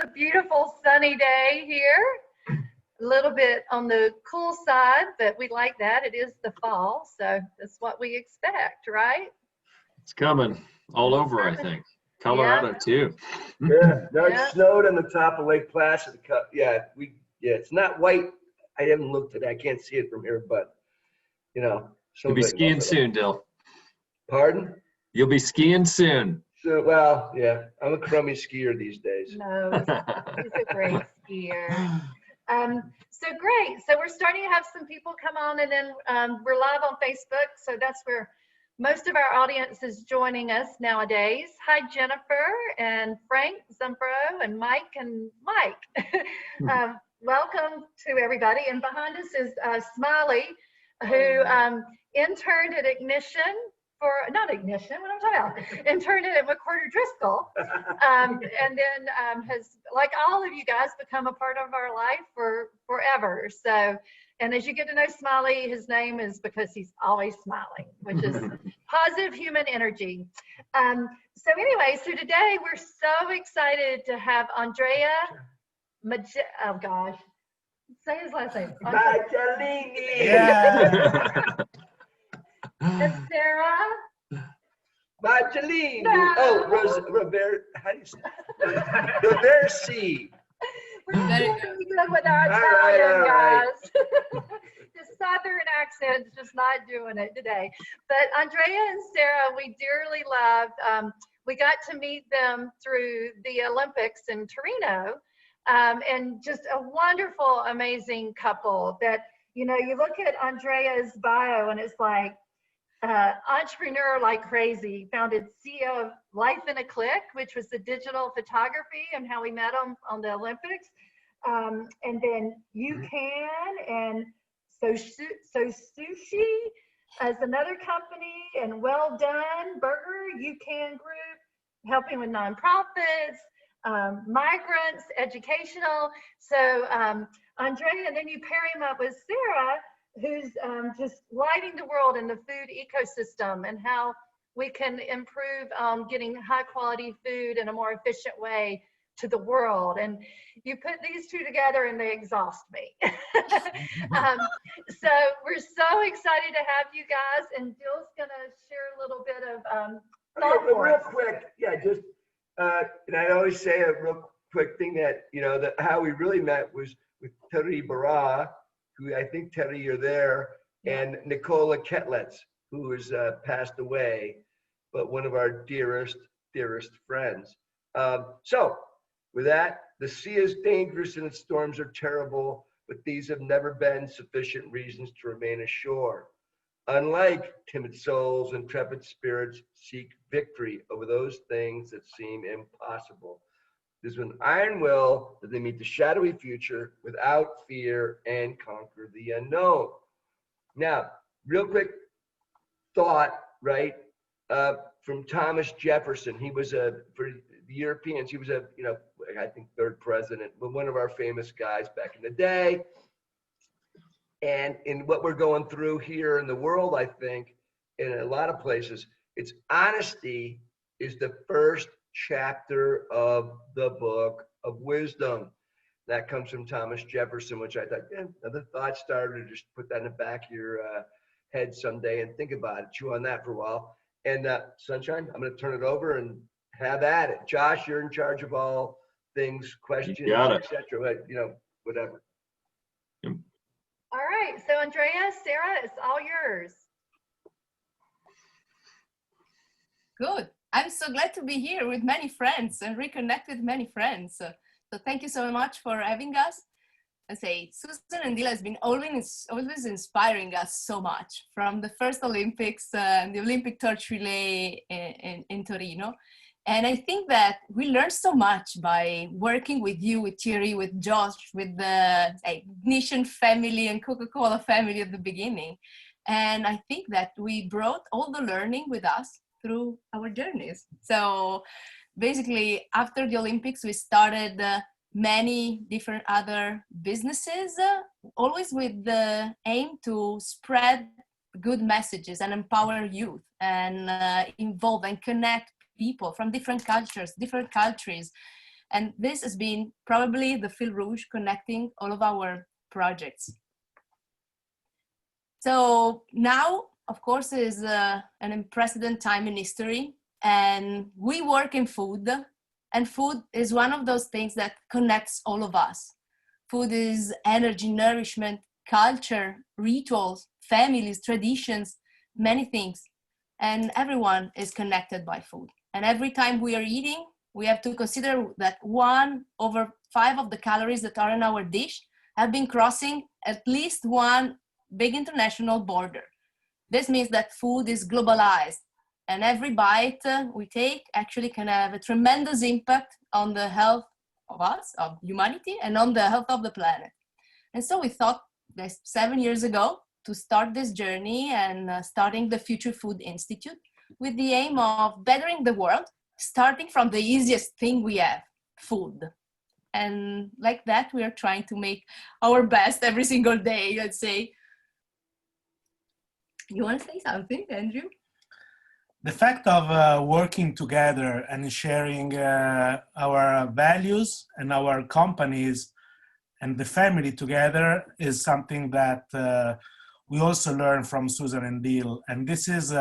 a beautiful sunny day here. A little bit on the cool side, but we like that. It is the fall, so that's what we expect, right? It's coming all over, I think. Colorado too. Yeah, no, it Yeah. snowed on the top of Lake Placid. Yeah, it's not white. I haven't looked at it. I can't see it from here, but you know. You'll be skiing soon, Dill. Pardon? You'll be skiing soon. So, well, yeah, I'm a crummy skier these days. No, he's a great skier. So great. So we're starting to have some people come on, and then we're live on Facebook. So that's where most of our audience is joining us nowadays. Hi, Jennifer and Frank Zumpro and Mike and Mike. Welcome to everybody. And behind us is Smiley, who interned at Ignition for, not Ignition, what am I talking about? Interned at McWhorter Driscoll. And then has, like all of you guys, become a part of our life for forever. So, and as you get to know Smiley, his name is because he's always smiling, which is positive human energy. So anyway, so today we're so excited to have Andrea oh gosh, say his last name. Magelli. Yeah. And Sara. Magelli. No. Oh, Roversi. How do you say it? Roversi. We're very good with our All Italian right. guys. The Southern accent's just not doing it today. But Andrea and Sara, we dearly loved. We got to meet them through the Olympics in Torino, and just a wonderful, amazing couple that, you know, you look at Andrea's bio and it's like, entrepreneur like crazy, founded CEO of Life in a Click, which was the digital photography and how we met on the Olympics. And then You Can and So Sushi as another company, and Well Done Burger, You Can Group, helping with nonprofits, migrants, educational. So Andrea, and then you pair him up with Sara, who's just lighting the world in the food ecosystem and how we can improve getting high quality food in a more efficient way to the world. And you put these two together and they exhaust me. So we're so excited to have you guys, and Dill's gonna share a little bit of thought Okay, for real us. quick, yeah, just, and I always say a real quick thing that, you know, that how we really met was with Terry Barra, who I think, Terry, you're there, and Nicola Ketlets, who has passed away, but one of our dearest friends. So with that, the sea is dangerous and its storms are terrible, but these have never been sufficient reasons to remain ashore. Unlike timid souls, intrepid spirits seek victory over those things that seem impossible. There's an iron will that they meet the shadowy future without fear and conquer the unknown. Now, real quick thought, right? From Thomas Jefferson. He was for the Europeans, he was you know, I think third president, but one of our famous guys back in the day. And in what we're going through here in the world, I think, in a lot of places, it's honesty is the first chapter of the book of wisdom. That comes from Thomas Jefferson, which I thought, another thought starter to just put that in the back of your head someday and think about it, chew on that for a while. And Sunshine, I'm going to turn it over and have at it. Josh, you're in charge of all things, questions, etc. You know, whatever. All right, so Andrea, Sara, it's all yours. Good. I'm so glad to be here with many friends and reconnect with many friends. So thank you so much for having us. I say Susan and Dila has been always inspiring us so much, from the first Olympics, the Olympic torch relay in Torino. And I think that we learned so much by working with you, with Thierry, with Josh, with the Ignition family and Coca-Cola family at the beginning. And I think that we brought all the learning with us through our journeys. So basically, after the Olympics, we started many different other businesses, always with the aim to spread good messages and empower youth and involve and connect people from different cultures, different countries, And this has been probably the fil rouge connecting all of our projects. So now, of course, is an unprecedented time in history, and we work in food, and food is one of those things that connects all of us. Food is energy, nourishment, culture, rituals, families, traditions, many things, and everyone is connected by food. And every time we are eating, we have to consider that 1/5 of the calories that are in our dish have been crossing at least one big international border. This means that food is globalized, and every bite we take actually can have a tremendous impact on the health of us, of humanity, and on the health of the planet. And so we thought this 7 years ago to start this journey and starting the Future Food Institute with the aim of bettering the world, starting from the easiest thing we have, food. And like that, we are trying to make our best every single day, let's say. You want to say something, Andrew? The fact of working together and sharing our values and our companies and the family together is something that we also learn from Susan and Dil. And this is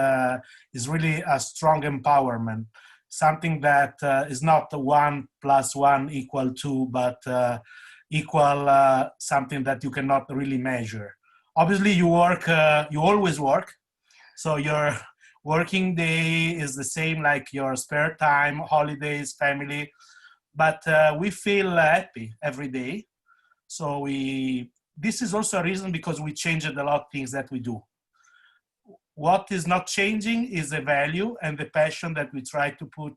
really a strong empowerment, something that is not 1 + 1 = 2, but equal something that you cannot really measure. Obviously, you work, you always work. So your working day is the same like your spare time, holidays, family, but we feel happy every day. So this is also a reason because we changed a lot of things that we do. What is not changing is the value and the passion that we try to put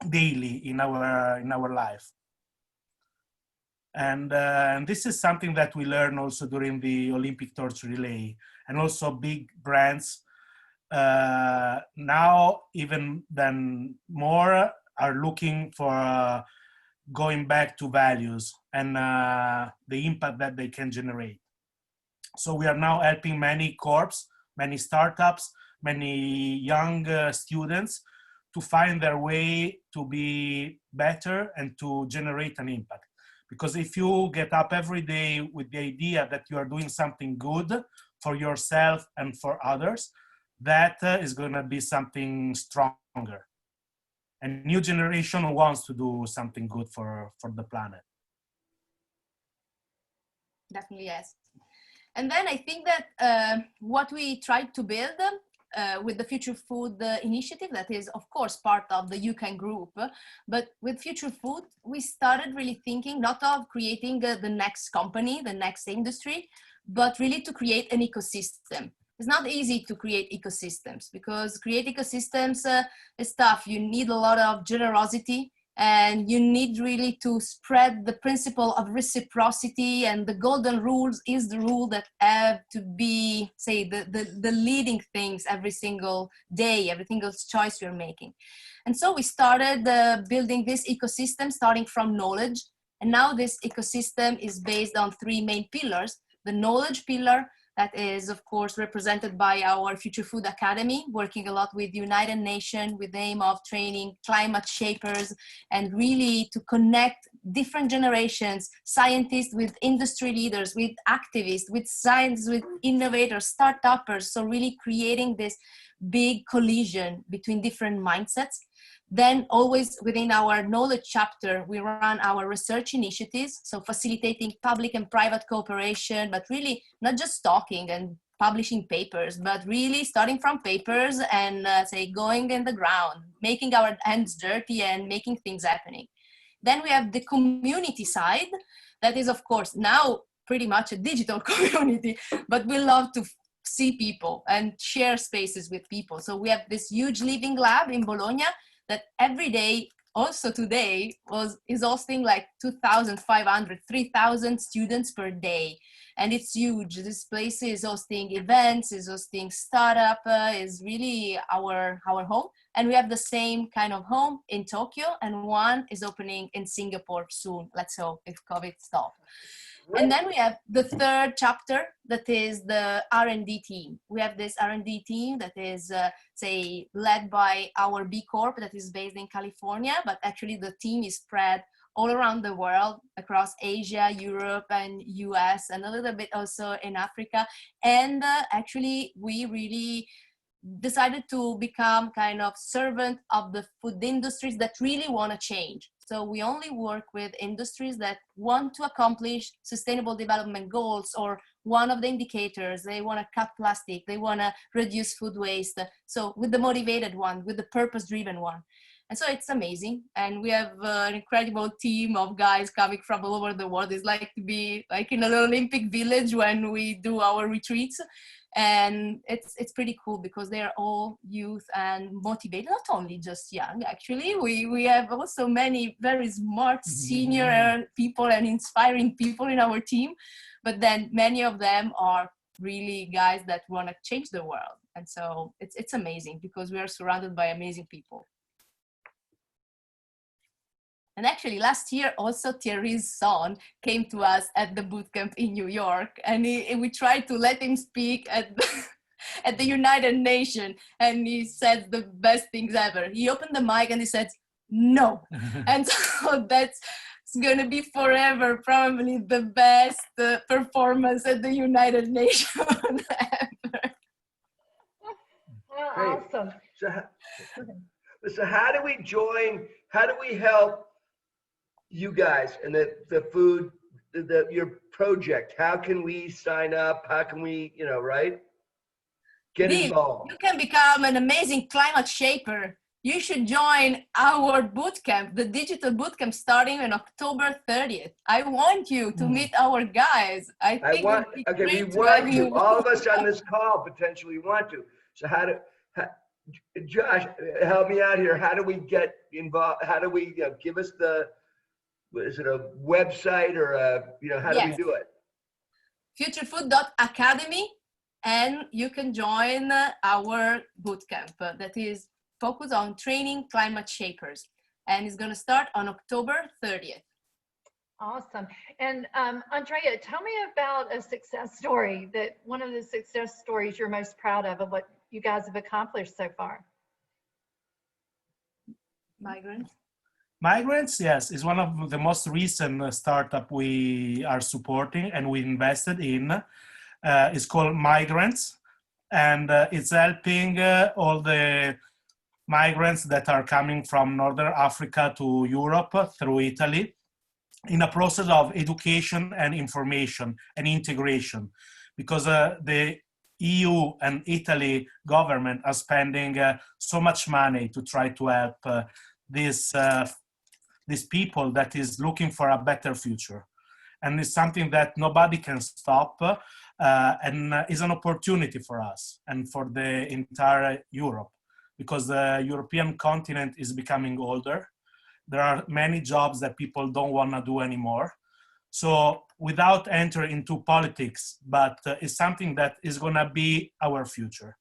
daily in our life. And this is something that we learn also during the Olympic torch relay, and also big brands now even then more are looking for going back to values and the impact that they can generate. So we are now helping many corps, many startups, many young students to find their way to be better and to generate an impact. Because if you get up every day with the idea that you are doing something good for yourself and for others, that is going to be something stronger. And new generation wants to do something good for the planet. Definitely, yes. And then I think that what we tried to build with the Future Food initiative, that is, of course, part of the UCAN group, but with Future Food, we started really thinking not of creating the next company, the next industry, but really to create an ecosystem. It's not easy to create ecosystems because create ecosystems is tough. You need a lot of generosity, and you need really to spread the principle of reciprocity, and the golden rules is the rule that have to be, say, the leading things every single day, every single choice you're making. And so we started building this ecosystem starting from knowledge. And now this ecosystem is based on 3 main pillars. The knowledge pillar, that is, of course, represented by our Future Food Academy, working a lot with United Nations with the aim of training climate shapers and really to connect different generations, scientists with industry leaders, with activists, with science, with innovators, start-uppers. So really creating this big collision between different mindsets. Then always within our knowledge chapter, we run our research initiatives, so facilitating public and private cooperation, but really not just talking and publishing papers, but really starting from papers and say going in the ground, making our hands dirty and making things happening. Then we have the community side, that is of course now pretty much a digital community, but we love to see people and share spaces with people. So we have this huge living lab in Bologna that every day, also today, is hosting like 2,500, 3,000 students per day. and it's huge. This place is hosting events, is hosting startup, is really our home. And we have the same kind of home in Tokyo, and one is opening in Singapore soon. Let's hope if COVID stops. And then we have the third chapter, that is the R&D team. We have this R&D team that is, say, led by our B Corp that is based in California, but actually the team is spread all around the world, across Asia, Europe, and US, and a little bit also in Africa. And actually, we really decided to become kind of servant of the food industries that really want to change. So we only work with industries that want to accomplish sustainable development goals, or one of the indicators, they want to cut plastic, they want to reduce food waste. So with the motivated one, with the purpose-driven one. And so it's amazing. And we have an incredible team of guys coming from all over the world. It's like to be like in an Olympic village when we do our retreats. And it's pretty cool because they're all youth and motivated, not only just young. Actually, we have also many very smart senior people and inspiring people in our team, but then many of them are really guys that want to change the world. And so it's amazing because we are surrounded by amazing people. And actually last year also Thierry's son came to us at the bootcamp in New York, and we tried to let him speak at the United Nations, and he said the best things ever. He opened the mic and he said, no. And so that's going to be forever probably the best performance at the United Nations ever. Well, awesome. So how do we join, how do we help you guys and the food, your project? How can we sign up? How can we, right? Get involved. You can become an amazing climate shaper. You should join our bootcamp, the digital bootcamp starting on October 30th. I want you to meet our guys. We want to. All of us on this call potentially want to. So Josh, help me out here. How do we get involved? How do we give us is it a website or how do we do it? Futurefood.academy, and you can join our bootcamp that is focused on training climate shapers, and it's going to start on October 30th. Awesome. And Andrea, tell me about a success story, one of the success stories you're most proud of what you guys have accomplished so far. Migrants, yes, is one of the most recent startup we are supporting and we invested in. It's called Migrants, and it's helping all the migrants that are coming from Northern Africa to Europe through Italy in a process of education and information and integration, because the EU and Italy government are spending so much money to try to help these people that is looking for a better future. And it's something that nobody can stop, and is an opportunity for us and for the entire Europe, because the European continent is becoming older. There are many jobs that people don't want to do anymore. So without entering into politics, but it's something that is going to be our future.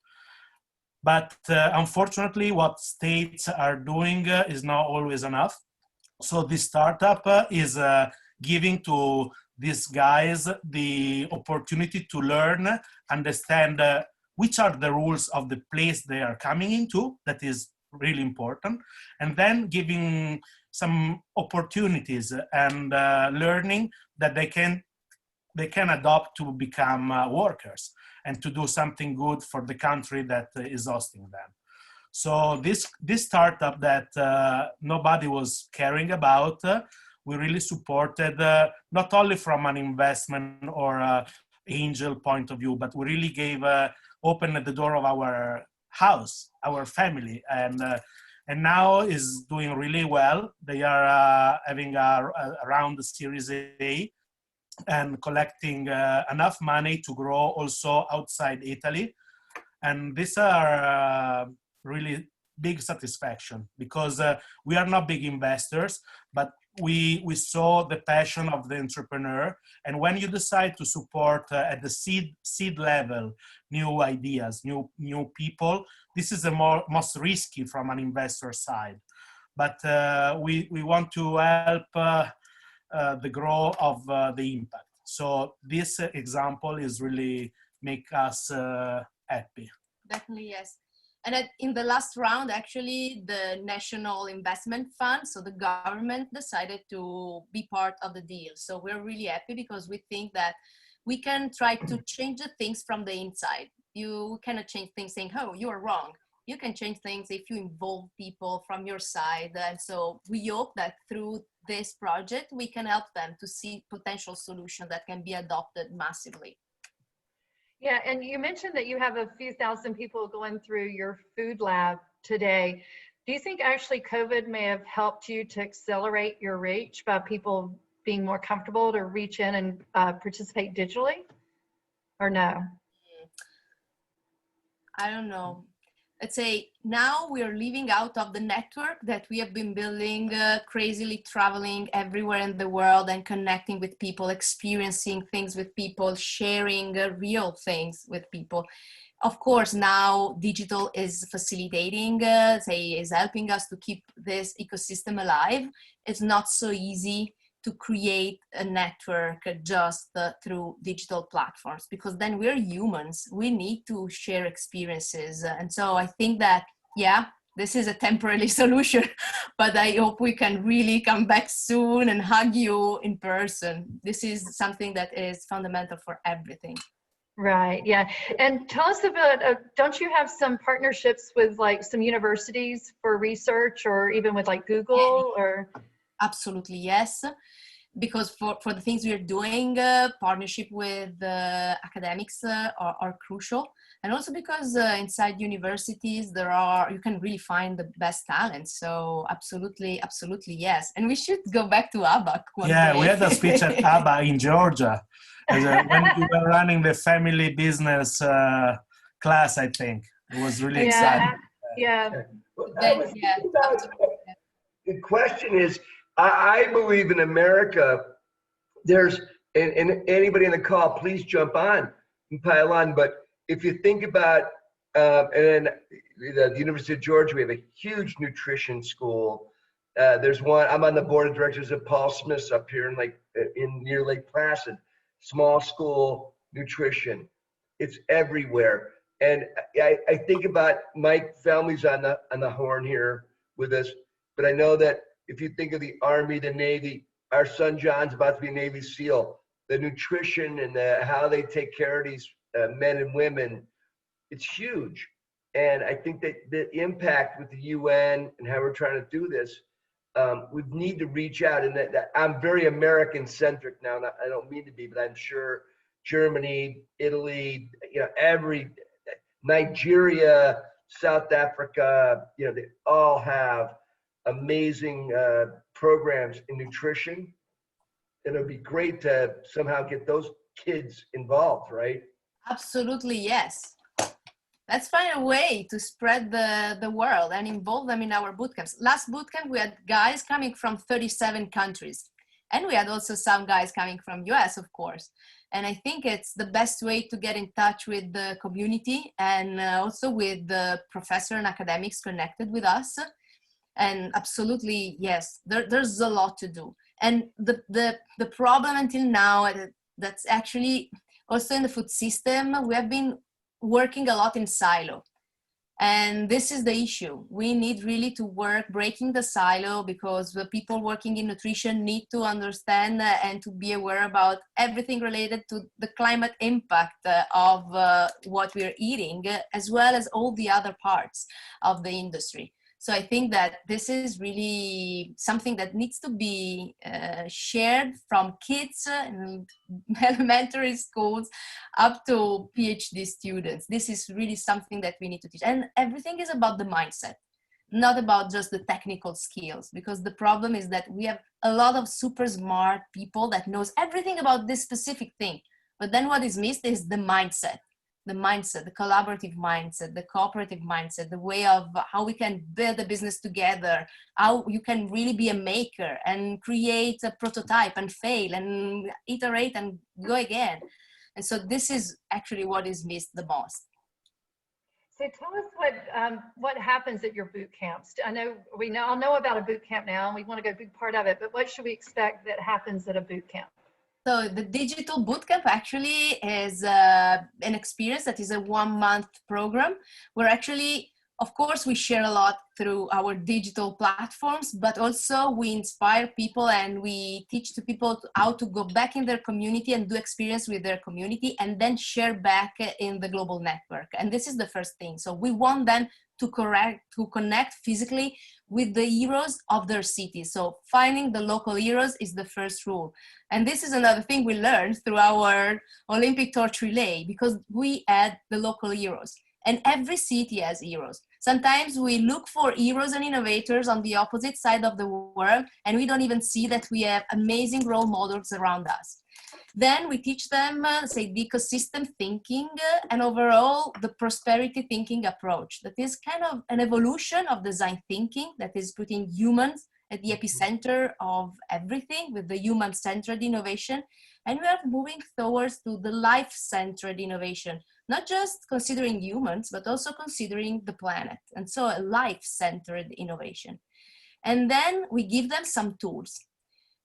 But unfortunately, what states are doing is not always enough. So this startup is giving to these guys the opportunity to learn, understand which are the rules of the place they are coming into. That is really important. And then giving some opportunities and learning that they can adopt to become workers and to do something good for the country that is hosting them. So this startup that nobody was caring about, we really supported, not only from an investment or angel point of view, but we really opened the door of our house, our family, and now is doing really well. They are having around the Series A and collecting enough money to grow also outside Italy. And these are really big satisfaction, because we are not big investors, but we saw the passion of the entrepreneur. And when you decide to support at the seed level new ideas, new people, this is the most risky from an investor side. But we want to help the growth of the impact. So this example is really make us happy. Definitely, yes. And in the last round, actually, the National Investment Fund, so the government decided to be part of the deal. So we're really happy because we think that we can try to change the things from the inside. You cannot change things saying, oh, you are wrong. You can change things if you involve people from your side. And so we hope that through this project, we can help them to see potential solutions that can be adopted massively. Yeah, and you mentioned that you have a few thousand people going through your food lab today. Do you think actually COVID may have helped you to accelerate your reach by people being more comfortable to reach in and participate digitally, or no? I don't know. Let's say now we are living out of the network that we have been building, crazily traveling everywhere in the world and connecting with people, experiencing things with people, sharing real things with people. Of course, now digital is facilitating, is helping us to keep this ecosystem alive. It's not so easy to create a network just through digital platforms, because then we're humans. We need to share experiences. And so I think that, yeah, this is a temporary solution, but I hope we can really come back soon and hug you in person. This is something that is fundamental for everything. Right, yeah. And tell us about, don't you have some partnerships with like some universities for research, or even with like Google, or? Absolutely, yes. Because for the things we are doing, partnership with academics are crucial. And also because inside universities, you can really find the best talent. So absolutely, yes. And we should go back to ABAC one day. We had a speech at ABAC in Georgia when we were running the family business class, I think. It was really exciting. Yeah. The question is, I believe in America, there's, and anybody in the call, please jump on and pile on. But if you think about, and the University of Georgia, we have a huge nutrition school. There's one, I'm on the board of directors of Paul Smith's up here in near Lake Placid. Small school nutrition. It's everywhere. And I think about Mike Family's on the horn here with us, but I know that if you think of the Army, the Navy, our son John's about to be a Navy SEAL, the nutrition and how they take care of these men and women, it's huge. And I think that the impact with the UN and how we're trying to do this, we need to reach out. And that I'm very American centric now. And I don't mean to be, but I'm sure Germany, Italy, Nigeria, South Africa, they all have amazing programs in nutrition. And it'd be great to somehow get those kids involved, right? Absolutely, yes. Let's find a way to spread the word and involve them in our bootcamps. Last bootcamp, we had guys coming from 37 countries. And we had also some guys coming from US, of course. And I think it's the best way to get in touch with the community and also with the professor and academics connected with us. And absolutely, yes, there's a lot to do. And the problem until now, that's actually also in the food system, we have been working a lot in silo. And this is the issue. We need really to work breaking the silo, because the people working in nutrition need to understand and to be aware about everything related to the climate impact of what we're eating, as well as all the other parts of the industry. So I think that this is really something that needs to be shared from kids in elementary schools up to PhD students. This is really something that we need to teach. And everything is about the mindset, not about just the technical skills, because the problem is that we have a lot of super smart people that knows everything about this specific thing. But then what is missed is the mindset. the mindset, the collaborative mindset, the cooperative mindset, the way of how we can build a business together, how you can really be a maker and create a prototype and fail and iterate and go again. And so this is actually what is missed the most. So tell us what happens at your boot camps. I know we all know about a boot camp now, and we want to go big part of it. But what should we expect that happens at a boot camp? So the digital bootcamp actually is an experience that is a 1-month program where actually, of course, we share a lot through our digital platforms, but also we inspire people and we teach to people how to go back in their community and do experience with their community and then share back in the global network. And this is the first thing. So we want them to connect physically with the heroes of their city. So finding the local heroes is the first rule. And this is another thing we learned through our Olympic torch relay, because we add the local heroes. And every city has heroes. Sometimes we look for heroes and innovators on the opposite side of the world, and we don't even see that we have amazing role models around us. Then we teach them, say, the ecosystem thinking and overall the prosperity thinking approach. That is kind of an evolution of design thinking that is putting humans at the epicenter of everything with the human-centered innovation. And we are moving towards to the life-centered innovation, not just considering humans, but also considering the planet. And so a life-centered innovation. And then we give them some tools.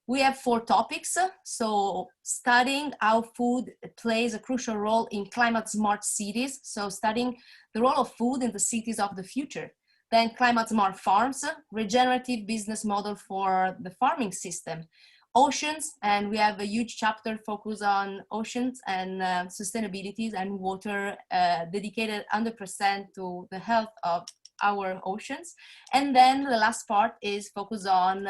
We have 4 topics. So studying how food plays a crucial role in climate smart cities. So studying the role of food in the cities of the future. Then climate smart farms, regenerative business model for the farming system. Oceans, and we have a huge chapter focused on oceans and sustainability and water, dedicated 100% to the health of our oceans. And then the last part is focused on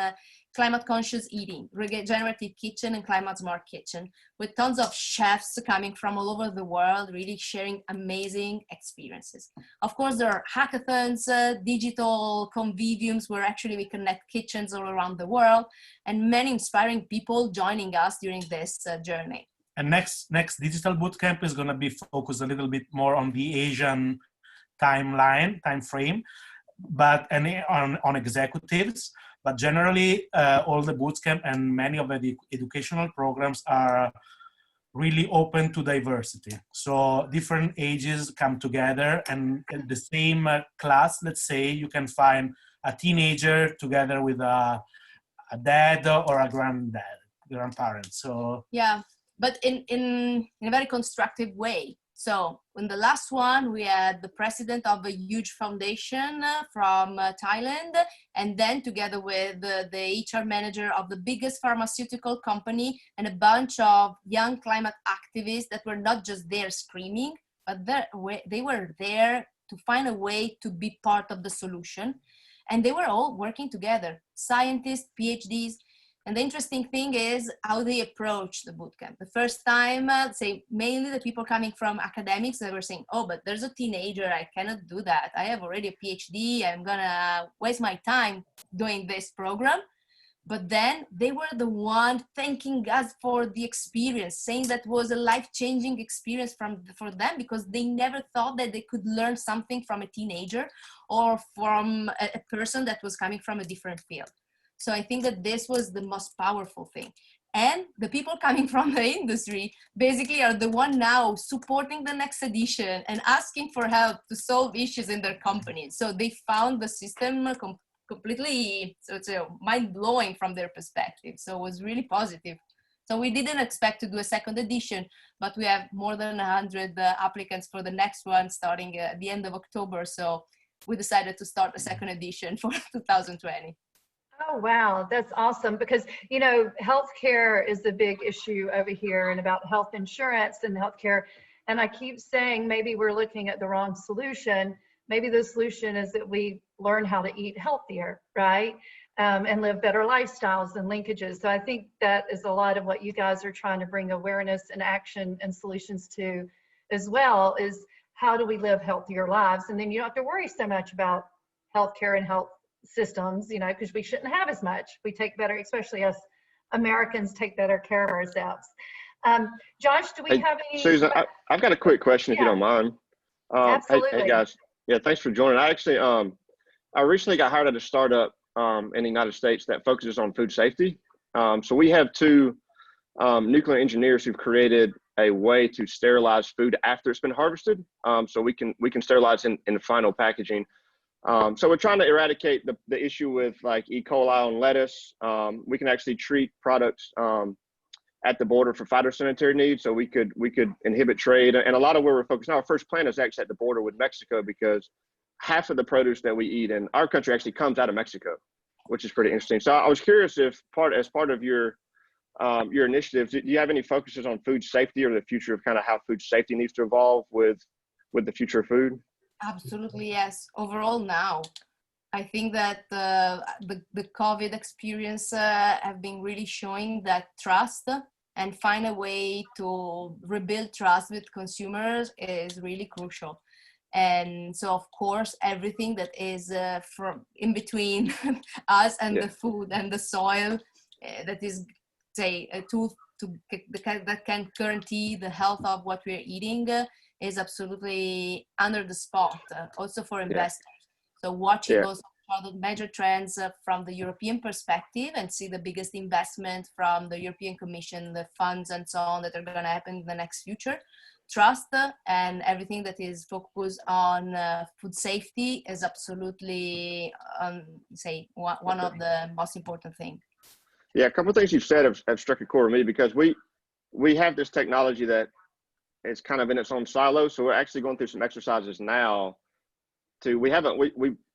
climate conscious eating, regenerative kitchen and climate smart kitchen, with tons of chefs coming from all over the world, really sharing amazing experiences. Of course, there are hackathons, digital conviviums where actually we connect kitchens all around the world, and many inspiring people joining us during this journey. And next digital bootcamp is going to be focused a little bit more on the Asian time frame, but on executives. But generally, all the bootcamp and many of the educational programs are really open to diversity. So different ages come together, and in the same class, let's say, you can find a teenager together with a dad or a grandparent. So yeah, but in a very constructive way. So in the last one, we had the president of a huge foundation from Thailand, and then together with the HR manager of the biggest pharmaceutical company and a bunch of young climate activists that were not just there screaming, but they were there to find a way to be part of the solution. And they were all working together, scientists, PhDs. And the interesting thing is how they approach the bootcamp. The first time, say, mainly the people coming from academics, they were saying, oh, but there's a teenager, I cannot do that. I have already a PhD, I'm gonna waste my time doing this program. But then they were the one thanking us for the experience, saying that was a life-changing experience for them, because they never thought that they could learn something from a teenager or from a person that was coming from a different field. So I think that this was the most powerful thing. And the people coming from the industry basically are the one now supporting the next edition and asking for help to solve issues in their companies. So they found the system completely mind-blowing from their perspective. So it was really positive. So we didn't expect to do a second edition, but we have more than 100 applicants for the next one starting at the end of October. So we decided to start a second edition for 2020. Oh, wow. That's awesome. Because, you know, healthcare is the big issue over here, and about health insurance and healthcare. And I keep saying maybe we're looking at the wrong solution. Maybe the solution is that we learn how to eat healthier, right? And live better lifestyles and linkages. So I think that is a lot of what you guys are trying to bring awareness and action and solutions to as well, is how do we live healthier lives? And then you don't have to worry so much about healthcare and health systems, you know, because we shouldn't have as much. We take better, especially us Americans, take better care of ourselves. Josh, do we Hey, have any? Susan, I've got a quick question if you Yeah. don't mind. Absolutely. Hey guys. Yeah, thanks for joining. I actually, I recently got hired at a startup in the United States that focuses on food safety. So we have two nuclear engineers who've created a way to sterilize food after it's been harvested. So we can sterilize in the final packaging. So we're trying to eradicate the issue with like E. coli on lettuce. We can actually treat products at the border for phytosanitary needs. So we could inhibit trade. And a lot of where we're focused now, our first plant is actually at the border with Mexico, because half of the produce that we eat in our country actually comes out of Mexico, which is pretty interesting. So I was curious if as part of your initiatives, do you have any focuses on food safety or the future of kind of how food safety needs to evolve with the future of food? Absolutely, yes. Overall now, I think that the COVID experience have been really showing that trust and find a way to rebuild trust with consumers is really crucial. And so, of course, everything that is from in between us and the food and the soil, that is, say, a tool that can guarantee the health of what we're eating is absolutely under the spot, also for investors. So watching also the major trends from the European perspective and see the biggest investment from the European Commission, the funds and so on that are going to happen in the next future. Trust and everything that is focused on food safety is absolutely, say, one of the most important things. Yeah, a couple of things you've said have struck a chord with me, because we have this technology that is kind of in its own silo. So we're actually going through some exercises now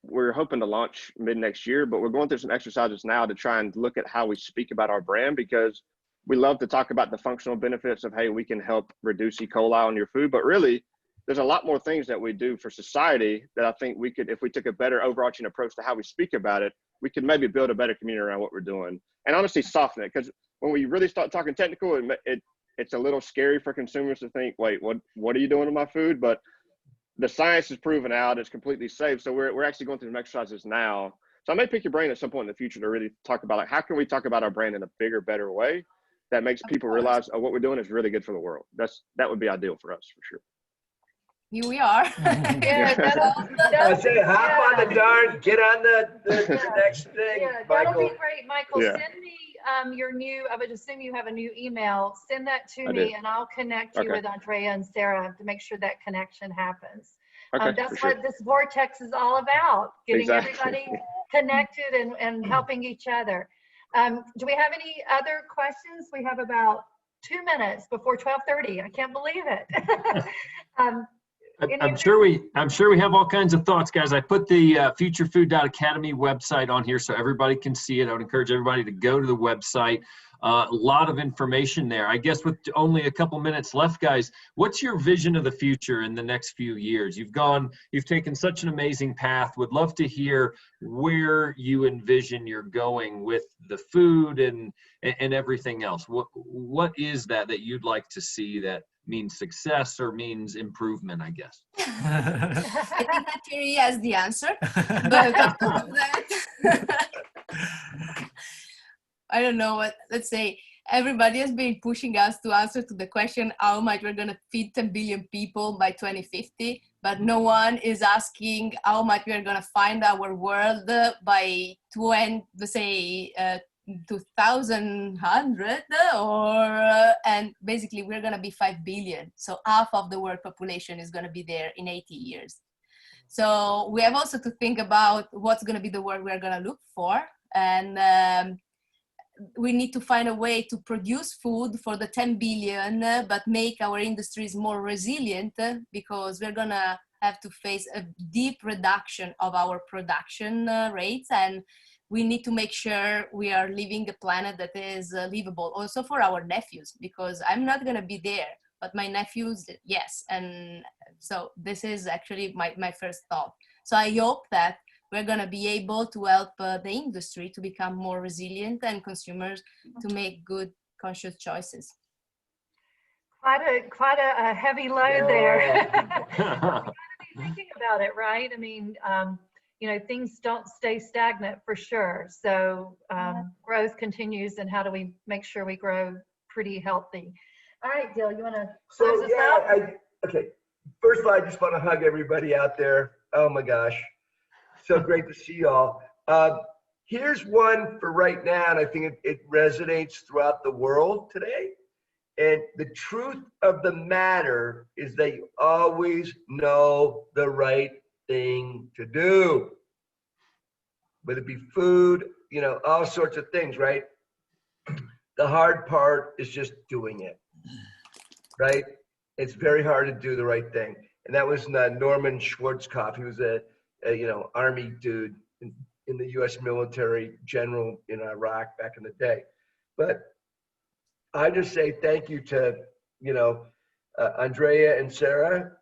we're hoping to launch mid next year, but we're going through some exercises now to try and look at how we speak about our brand, because we love to talk about the functional benefits of, hey, we can help reduce E. coli on your food, but really there's a lot more things that we do for society that I think we could, if we took a better overarching approach to how we speak about it, we could maybe build a better community around what we're doing, and honestly soften it. Because when we really start talking technical, it's a little scary for consumers to think, wait, what are you doing to my food? But the science is proven out, it's completely safe. So we're actually going through some exercises now. So I may pick your brain at some point in the future to really talk about, like, how can we talk about our brand in a bigger, better way that makes people realize, oh, what we're doing is really good for the world. That would be ideal for us, for sure. Here we are. I say, hop on the dart, get on the next thing. Yeah, Michael. that'll be great, Michael. Yeah. Send me your new, I would assume you have a new email. Send that to I me do. and I'll connect you with Andrea and Sara to make sure that connection happens. Okay, that's what this vortex is all about, getting everybody connected and helping each other. Do we have any other questions? We have about 2 minutes before 12:30. I can't believe it. I'm sure we have all kinds of thoughts, guys. I put the futurefood.academy website on here so everybody can see it. I would encourage everybody to go to the website. A lot of information there. I guess with only a couple minutes left, guys, what's your vision of the future in the next few years? You've taken such an amazing path. Would love to hear where you envision you're going with the food and everything else. What is that you'd like to see that means success or means improvement, I guess? I think that Thierry has the answer, but I don't know what, let's say, everybody has been pushing us to answer to the question how much we're going to feed 10 billion people by 2050, but no one is asking how much we're going to find our world by 2100, and basically we're going to be 5 billion. So half of the world population is going to be there in 80 years. So we have also to think about what's going to be the world we're going to look for. And we need to find a way to produce food for the 10 billion, but make our industries more resilient, because we're going to have to face a deep reduction of our production rates. And we need to make sure we are living a planet that is livable also for our nephews, because I'm not going to be there, but my nephews, yes. And so this is actually my first thought. So I hope that we're going to be able to help the industry to become more resilient and consumers to make good, conscious choices. Quite a heavy load there. Thinking about it, right? I mean, things don't stay stagnant for sure. So growth continues, and how do we make sure we grow pretty healthy? All right, Dill, you want to So close us yeah, out? okay. First of all, I just want to hug everybody out there. Oh my gosh, so great to see y'all. Here's one for right now, and I think it resonates throughout the world today. And the truth of the matter is that you always know the right thing to do. Whether it be food, you know, all sorts of things, right? The hard part is just doing it, right? It's very hard to do the right thing. And that was Norman Schwarzkopf. He was a Army dude in the U.S. military, general in Iraq back in the day. But I just say thank you to, Andrea and Sara.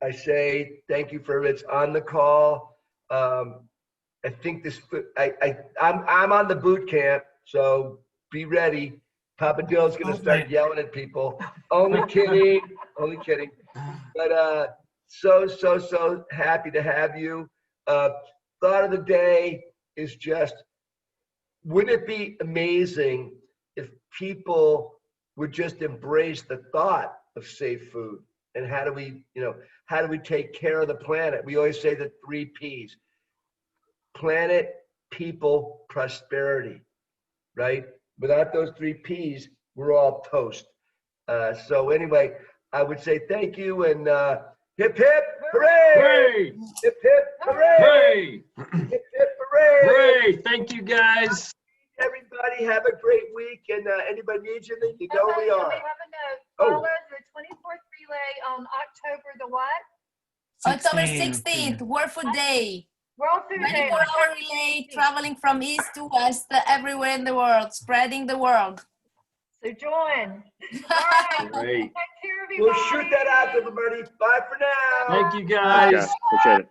I say thank you for it's on the call. I think this, I'm on the boot camp, so be ready. Papa Dill's gonna start yelling at people. Only kidding, only kidding. But so happy to have you. Thought of the day is just, wouldn't it be amazing if people would just embrace the thought of safe food? And how do we take care of the planet? We always say the 3 Ps: planet, people, prosperity, right? Without those 3 Ps, we're all toast. So anyway, I would say thank you, and hip hip hooray! Hooray! Hip hip hooray! Hooray! Hip hip hooray! Hooray! Thank you, guys. Everybody have a great week, and anybody needs anything, you know we We are. have a note. Follow the 24th relay on October the what? October 16th, World Food Day. World Food Day. 24-hour relay traveling from east to west, everywhere in the world, spreading the world. So join. All right. Great. Take care, everybody. We'll shoot that out, everybody. Bye for now. Thank you, Thanks, guys. guys. Appreciate it.